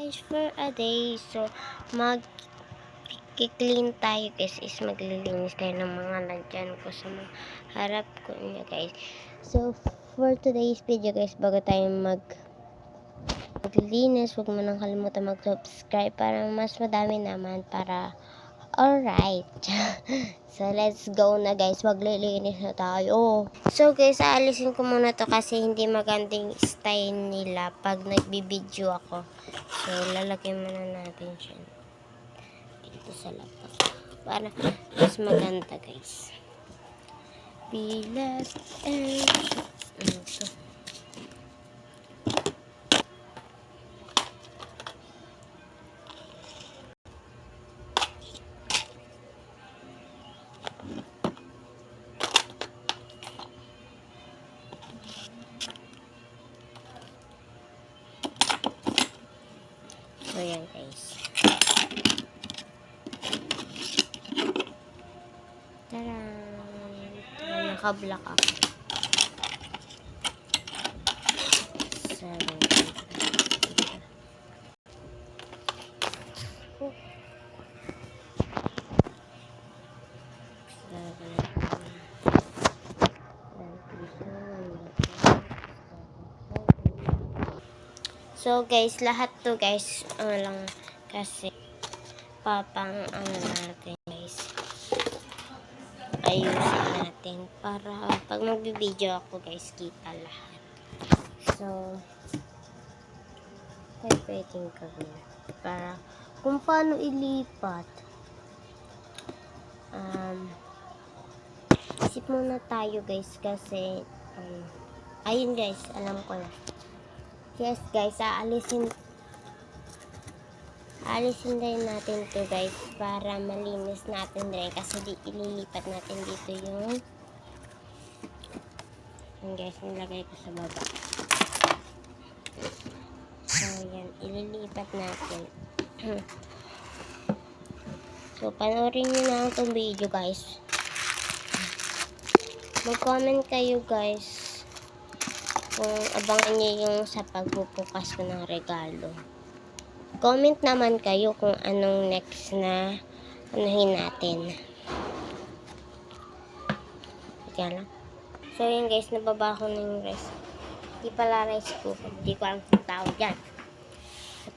guys for a day. So, mag-clean tayo guys. Is maglilinis tayo ng mga nandyan ko sa mga harap ko niya guys. So, for today's video guys, bago tayo maglilinis, huwag mo nang kalimutan mag-subscribe para mas madami naman para alright. So, let's go na guys. Maglilinis na tayo. So, guys, aalisin ko muna to kasi hindi magandang style nila pag nagbibideo ako. So, lalagay muna natin siya dito sa laptop para mas maganda guys. Bilat and ito. So, yan guys. Tara! Naka-block ako. So, so guys, lahat to guys, lang kasi papang natin guys, ayusin natin para pag magbibideo ako guys, kita lahat. So, pwedeng gawin para kung paano ilipat. Isip muna tayo guys kasi ayun guys, alam ko na. Yes guys, aalisin din natin to guys para malinis natin rin kasi ililipat natin dito yung guys, nilagay ko sa baba. So yan, ililipat natin. So panoorin nyo na itong video guys. Mag-comment kayo guys kung abangan nyo yung sa pagbubukas ko ng regalo. Comment naman kayo kung anong next na anuhin natin. Kaya lang. So yun guys, nababa ko na yung rice. Hindi pala rice cooker. Hindi ko alam kung tawag dyan.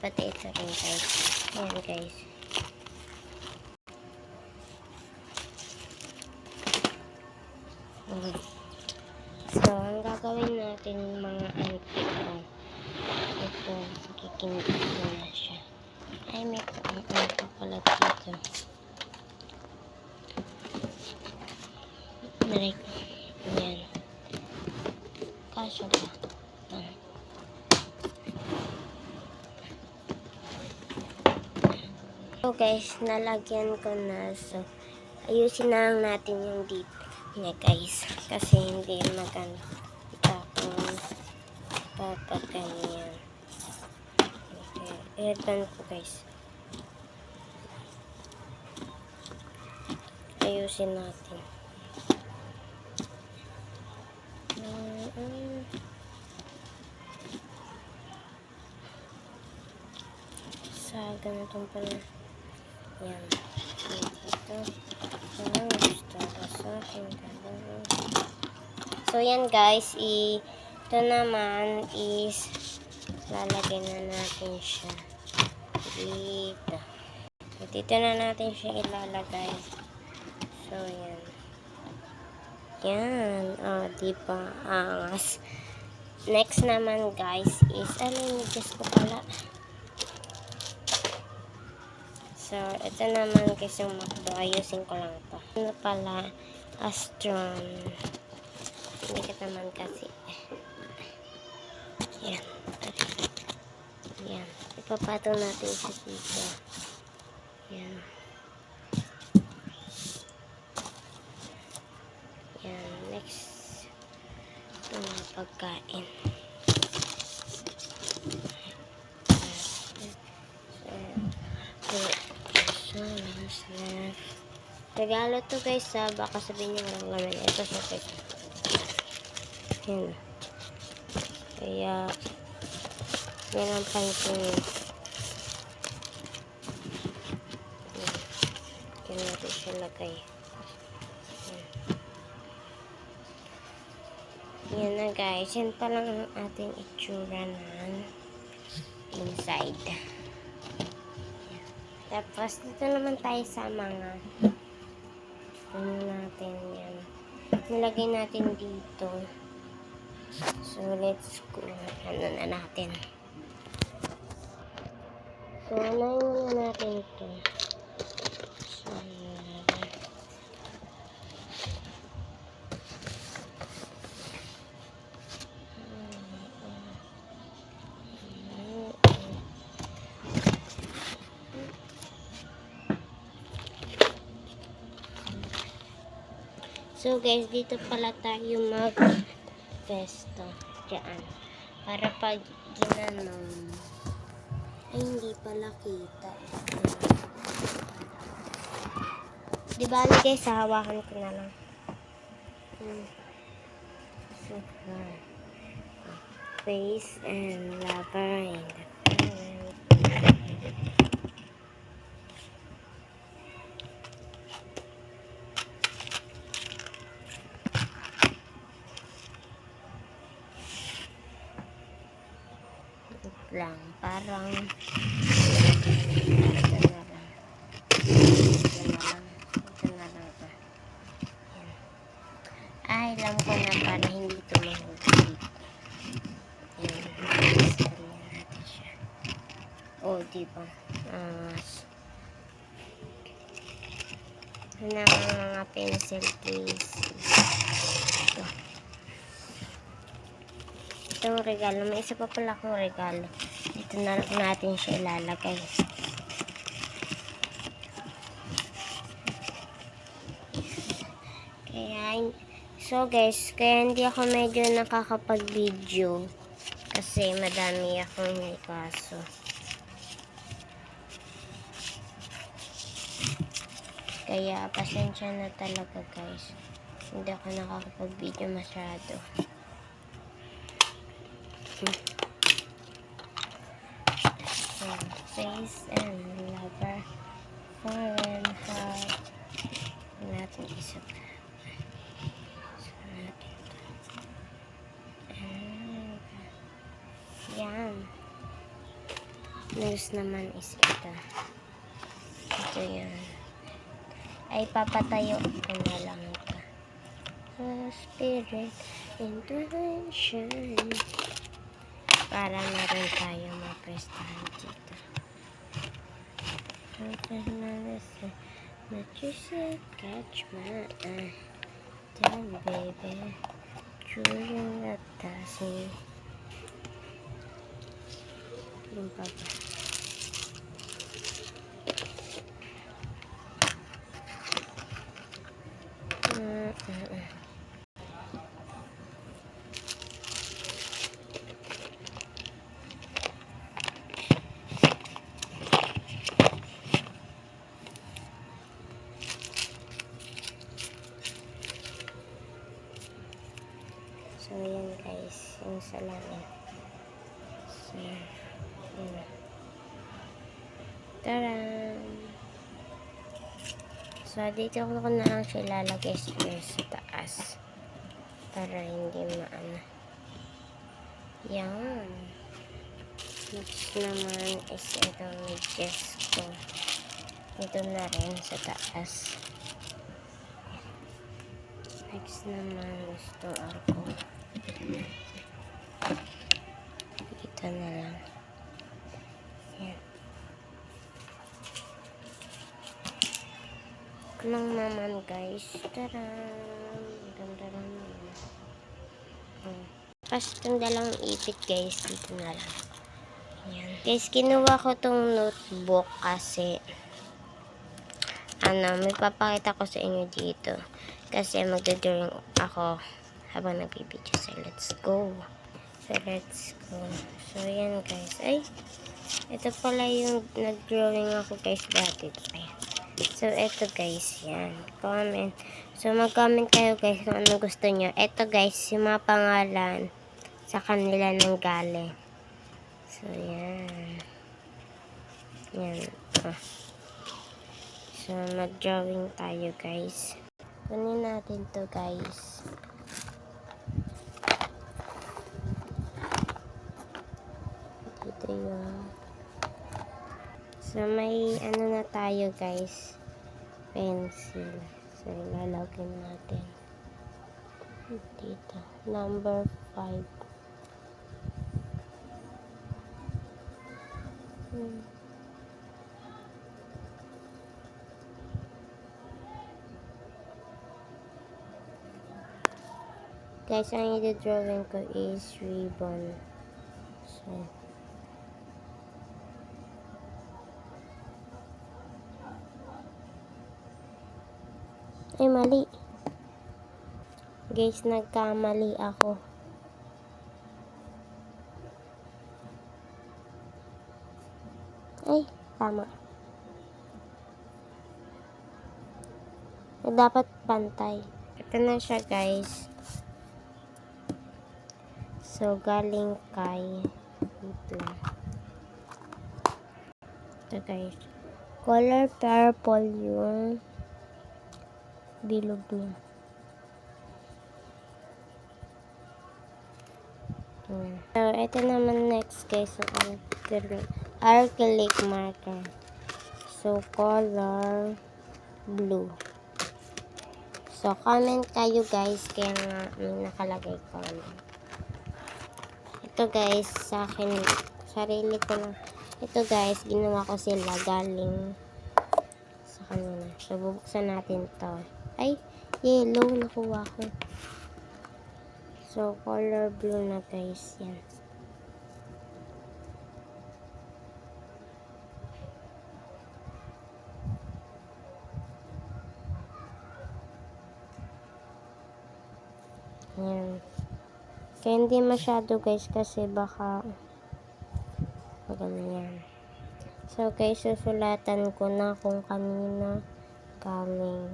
Pati ito rin guys. Ayan guys. So, ang gagawin natin mga antiko. Ito, kikindit ko na siya. Ay, may ito pala dito. Narik. Yan. Kasya ba? So guys, nalagyan ko na. So, ayusin na lang natin yung dito niya guys. Kasi hindi maganda kung papaganyan. Okay. Airban ko guys. Ayusin natin. Sa ganitong pala. Yan. Ito. So, yan guys. Ito naman is lalagyan na natin siya dito. Dito na natin siya ilalagay. So, yan. Yan. O, diba? Angas. Next naman guys is, just ko pala. So, ito naman guys yung McDo. Ayusin ko lang ito. Ano pala? Astron. Hindi ka naman kasi. Yan. Yan. Ipapatong natin siya dito. Yan. Yan. Next. Ito mga pagkain. Regalo to guys baka sabihin nyo walang laman. Ito siya guys. Yan. Kaya yan ang pansin. ilalagay. Yan na guys. Yan pa lang ang ating itsura ng inside. Tapos, dito naman tayo sa mga ano natin yan. Nilagay natin dito. So, let's go. Ano na natin. So, unahin muna natin ito. So, so guys, dito pala tayo mag-pesto. Diyan. Para pag ginanong, ay hindi pala kita. Diba guys, hawakan ko na lang. So, face and lover in the lang, parang ito na lang. Ay, alam ko na para hindi ito mahulog. Yan, natin siya. Oh, diba? Na mga pencil case. Itong regalo. May isa pa pala akong regalo. Dito na natin siya ilalagay. So guys, kaya hindi ako medyo nakakapag-video. Kasi madami akong may kaso. Kaya pasensya na talaga guys. Hindi ako nakakapag-video masyado. Face and lover, foreign heart. Natin isa pa. Yan. News naman is ito. Ito yan. Ay, papatayo ko na lang ito. Spirit intervention. Para na rin tayo maprestahan dito. But you said catch my eye. Tell me baby, during that time. Yung pa ba? So, yan guys, yung sa langit. So, yan. Taran! So, dito ko na lang siya ilalagay sa taas. Para hindi maano. Yan. Next naman is itong medyas ko. Ito na rin sa taas. Next naman is itong arko. Ito na lang. Yan. Lang naman guys. Taran! Ganda naman. Tapos itong dalawang ipit guys. Dito na lang. Yan. Guys, kinuha ko tong notebook kasi may papakita ko sa inyo dito. Kasi magdodrawing ako habang nagbibideo. So, let's go. So, yan guys. Ay, ito pala yung nag-drawing ako guys dati. Ayan. So, ito guys. Yan. Comment. So, mag-comment kayo guys kung anong gusto nyo. Ito guys, yung mga pangalan sa kanila nang galing. So, yan. Yan. So, mag-drawing tayo, guys. Kunin natin to, guys. Dito yung... So, may ano na tayo, guys. Pencil. So, ilalagay natin. Dito. Number 5. Guys, ang i-drawing ko is ribbon. So, ay, mali. Guys, nagkamali ako. Ay, tama. Dapat pantay. Ito na siya, guys. So, galing kay... Ito, guys. Color purple yung bilog niya. So, ito naman next, guys. Ang acrylic marker. So, color blue. So, comment kayo, guys. Kaya nga, may nakalagay comment. Ito, guys, sa akin, sarili ko na. Ito, guys, ginawa ko sila galing sa kanina. So, bubuksan natin to. Ay, yellow, nakuha ko. So, color blue na, guys. Yan. Yan. Kaya hindi masyado, guys, kasi baka ganyan. So, guys, susulatan ko na kung kanina galing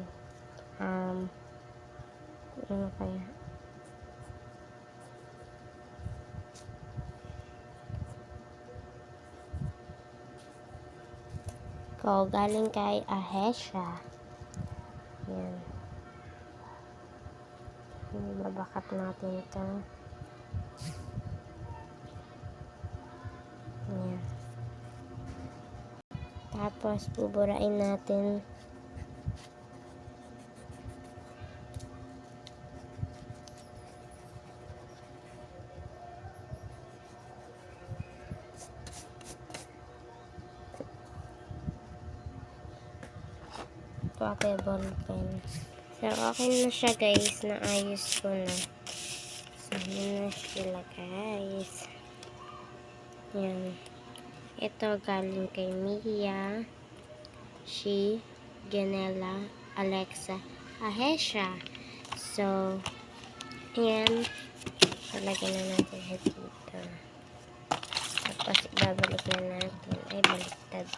ano kaya? Galing kay Ahesha. Yan. Babakat natin ito. Yan. Tapos, buburain natin. Ito ako yung ball pen. So, okay na siya, guys. Naayos ko na. So, yun na sila, guys. Yan. Ito galing kay Mia, She, Janela, Alexa, Ahesha. So, yan. Talagyan na natin siya dito. Tapos, ibabalik na natin. Ay, baliktad.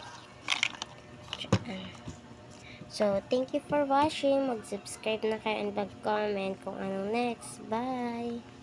So, thank you for watching. Mag-subscribe na kayo and mag-comment kung anong next. Bye!